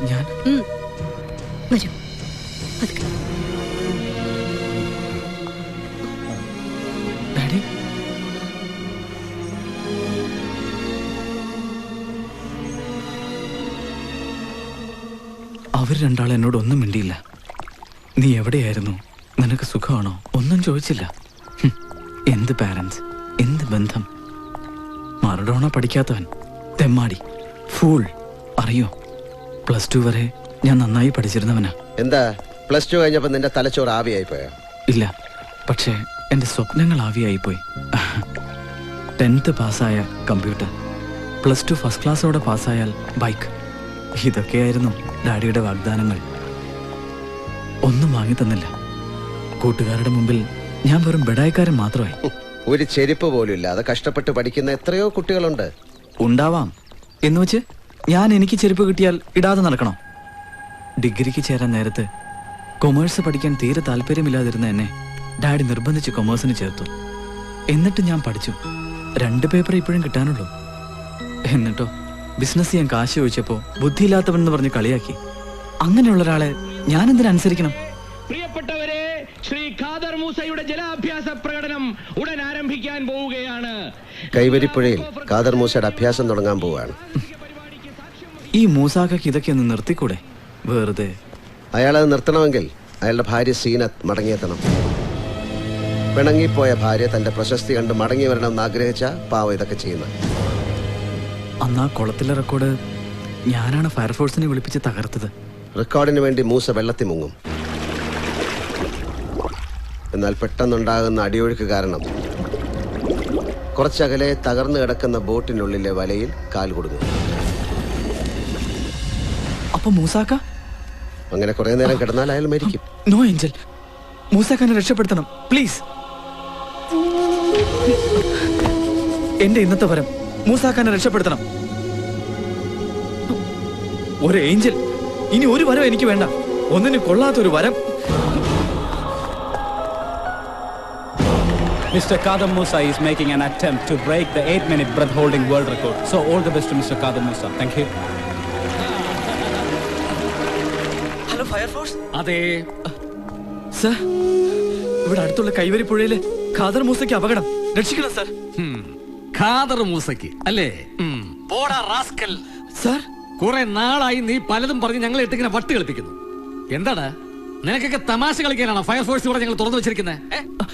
ഞാൻ വരൂ. ഡാഡി, അവർ രണ്ടാൾ എന്നോട് ഒന്നും മിണ്ടിയില്ല. നീ എവിടെയായിരുന്നു, നിനക്ക് സുഖമാണോ, ഒന്നും ചോദിച്ചില്ല. എന്ത് പാരൻസ്, എന്ത് ബന്ധം. മറഡോണ പഠിക്കാത്തവൻ, തെമ്മാടി, ഫൂൾ. അറിയോ, +2 വരെ ഞാൻ നന്നായി പഠിച്ചിരുന്നവനാ. എന്താ +2 കഴിഞ്ഞപ്പോ നിന്റെ തലച്ചോറ് ആവിയായി പോയോ? ഇല്ല, പക്ഷേ എന്റെ സ്വപ്നങ്ങൾ ആവിയായിപ്പോയി. 10th പാസ്സായ കമ്പ്യൂട്ടർ, +2 ഫസ്റ്റ് ക്ലാസ്സോടെ പാസ്സായാൽ ബൈക്ക്. ഇതൊക്കെയായിരുന്നു ഡാഡിയുടെ വാഗ്ദാനങ്ങൾ. ഒന്നും വാങ്ങി തന്നില്ല. കൂട്ടുകാരുടെ മുമ്പിൽ ഞാൻ വെറും ബെഡായിക്കാരൻ മാത്രമായി. ഒരു ചെരുപ്പ് പോലും ഇല്ലാതെ കഷ്ടപ്പെട്ട് പഠിക്കുന്ന എത്രയോ കുട്ടികളുണ്ട്. ഉണ്ടാവാം എന്ന് വെച്ച് ഞാൻ എനിക്ക് ചെരുപ്പ് കിട്ടിയാൽ ഇടാതെ നടക്കണം? ഡിഗ്രിക്ക് ചേരാൻ നേരത്ത് കൊമേഴ്സ് പഠിക്കാൻ തീരെ താല്പര്യമില്ലാതിരുന്ന എന്നെ ഡാഡി നിർബന്ധിച്ച് കൊമേഴ്സിന് ചേർത്തു. എന്നിട്ട് ഞാൻ പഠിച്ചു. 2 പേപ്പർ ഇപ്പോഴും കിട്ടാനുള്ളൂ. എന്നിട്ടോ ബിസിനസ് ചെയ്യാൻ കാശ് ചോദിച്ചപ്പോ ബുദ്ധിയില്ലാത്തവൻ എന്ന് പറഞ്ഞ് കളിയാക്കി. അങ്ങനെയുള്ള ഒരാളെ ഞാൻ എന്തിനനുസരിക്കണം? പ്രിയപ്പെട്ടവരെ, ശ്രീ ഖാദർ മൂസയുടെ ജലാഭ്യാസ പ്രകടനം ഉടൻ ആരംഭിക്കാൻ പോവുകയാണ്. കൈവരിപ്പുഴയിൽ ഖാദർ മൂസയുടെ അഭ്യാസം തുടങ്ങാൻ പോവുകയാണ്. ഈ മൂസാക്കയ്ക്ക് ഇതൊക്കെ ഒന്ന് നിർത്തിക്കൂടെ? വെറുതെ. അയാളത് നിർത്തണമെങ്കിൽ അയാളുടെ ഭാര്യ സീനത്ത് മടങ്ങിയെത്തണം. പിണങ്ങിപ്പോയ ഭാര്യ തന്റെ പ്രശസ്തി കണ്ട് മടങ്ങി വരണമെന്ന് ആഗ്രഹിച്ച പാവം ഇതൊക്കെ ചെയ്യുന്നത്. അന്നാ കുളത്തിലെ റെക്കോർഡ് ഞാനാണ് ഫയർഫോഴ്സിനെ വിളിപ്പിച്ച് തകർത്തത്. റെക്കോർഡിന് വേണ്ടി മൂസ വെള്ളത്തിൽ മുങ്ങും. എന്നാൽ പെട്ടെന്നുണ്ടാകുന്ന അടിയൊഴുക്ക് കാരണം കുറച്ചകലെ തകർന്നു കിടക്കുന്ന ബോട്ടിനുള്ളിലെ വലയിൽ കാൽ കൊടുക്കും. അപ്പൊ മൂസാക്ക അങ്ങനെ കുറെ നേരം കിടന്നാൽ അയാൾ മരിക്കും. നോ ഏഞ്ചൽ, മൂസാക്കനെ രക്ഷപ്പെടുത്തണം പ്ലീസ്. എന്റെ ഇന്നത്തെ വരം മൂസാക്കാനെ രക്ഷപ്പെടുത്തണം. ഒരു ഏഞ്ചൽ, ഇനി ഒരു വരം എനിക്ക് വേണ്ട. ഒന്നിന് കൊള്ളാത്തൊരു വരം. Mr. Kadam Musa is making an attempt to break the 8-minute breath holding world record. So all the best to Mr. Kadam Musa. Thank you. Hello fire force. അതെ സർ, ഇവിടെ അടുത്തുള്ള കൈവരിപ്പുഴയില് ഖാദർ മൂസയ്ക്ക് അപകടം. രക്ഷിക്കണം സർ. ഖാദർ മൂസയ്ക്ക് അല്ലേ? പോടാ റാസ്കൽ. സർ, കുറെ നാളായി നീ പലതും പറഞ്ഞ് ഞങ്ങളെ ഇട്ടിങ്ങനെ വട്ട് കളിപ്പിക്കുന്നു. എന്താടാ, നിനക്കൊക്കെ തമാശ കളിക്കാനാണോ ഫയർഫോഴ്സ് ഇവിടെ ഞങ്ങൾ തുറന്നു വെച്ചിരിക്കുന്നത്?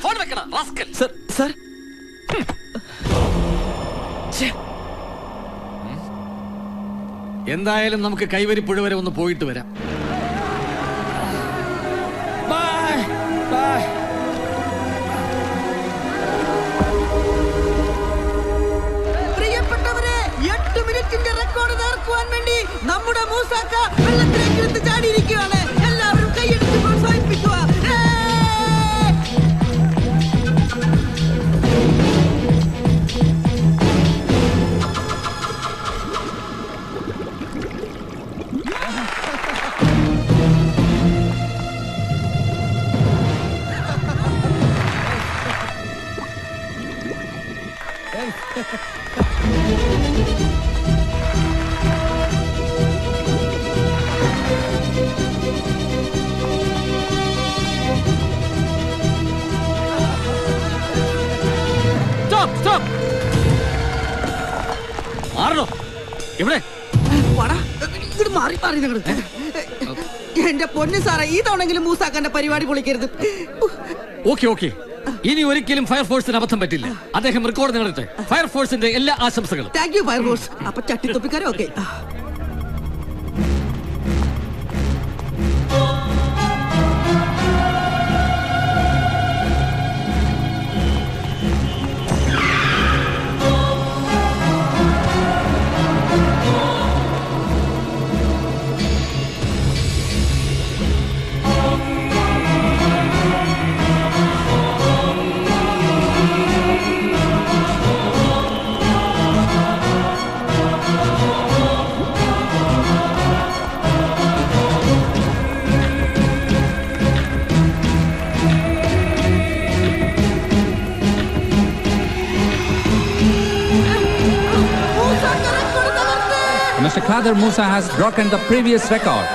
ഫോൺ വെക്കടാ റാസ്കൽ. Sir, sir. എന്തായാലും നമുക്ക് കൈവരിപ്പുഴ വരെ ഒന്ന് പോയിട്ട് വരാം. പ്രിയപ്പെട്ടവരെ, 8 മിനിറ്റിന്റെ റെക്കോർഡ് തകർക്കുവാൻ വേണ്ടി നമ്മുടെ മൂസാക്ക വെള്ളത്തിലേക്ക് എടുത്ത് ചാടിയിരിക്കുകയാണ്. എല്ലാവരും കൈയടിച്ച് പ്രോത്സാഹിപ്പിക്കുക. എന്റെ പൊന്നു സാറേ, ഈ തവണെങ്കിലും മൂസാക്കാന്റെ പരിപാടി പൊളിക്കരുത്. ഓക്കെ, ഇനി ഒരിക്കലും ഫയർഫോഴ്സിന് അബദ്ധം പറ്റില്ല. അദ്ദേഹം റെക്കോർഡ് നേടട്ടെ. ഫയർഫോഴ്സിന്റെ എല്ലാ ആശംസകളും. Thank you fire force. അപ്പൊ ചട്ടിത്തൊപ്പിക്കാരോ? Okay. Mr. Kader Musa has broken the previous record.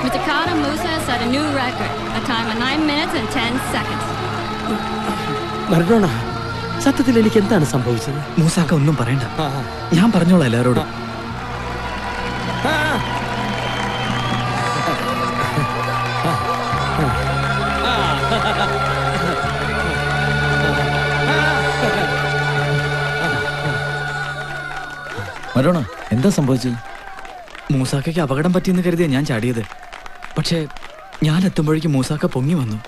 Mr. Kader Musa set a new record, a time of 9 minutes and 10 seconds. മരണോണ സത്യത്തിൽ എനിക്ക് എന്താണ് സംഭവിച്ചത്? മൂസാക്ക ഒന്നും പറയണ്ട, ഞാൻ പറഞ്ഞോളാം എല്ലാവരോടും. മരണ എന്താ സംഭവിച്ചത്? മൂസാക്കയ്ക്ക് അപകടം പറ്റിയെന്ന് കരുതിയാ ഞാൻ ചാടിയത്. പക്ഷേ ഞാൻ എത്തുമ്പോഴേക്കും മൂസാക്ക പൊങ്ങി വന്നു.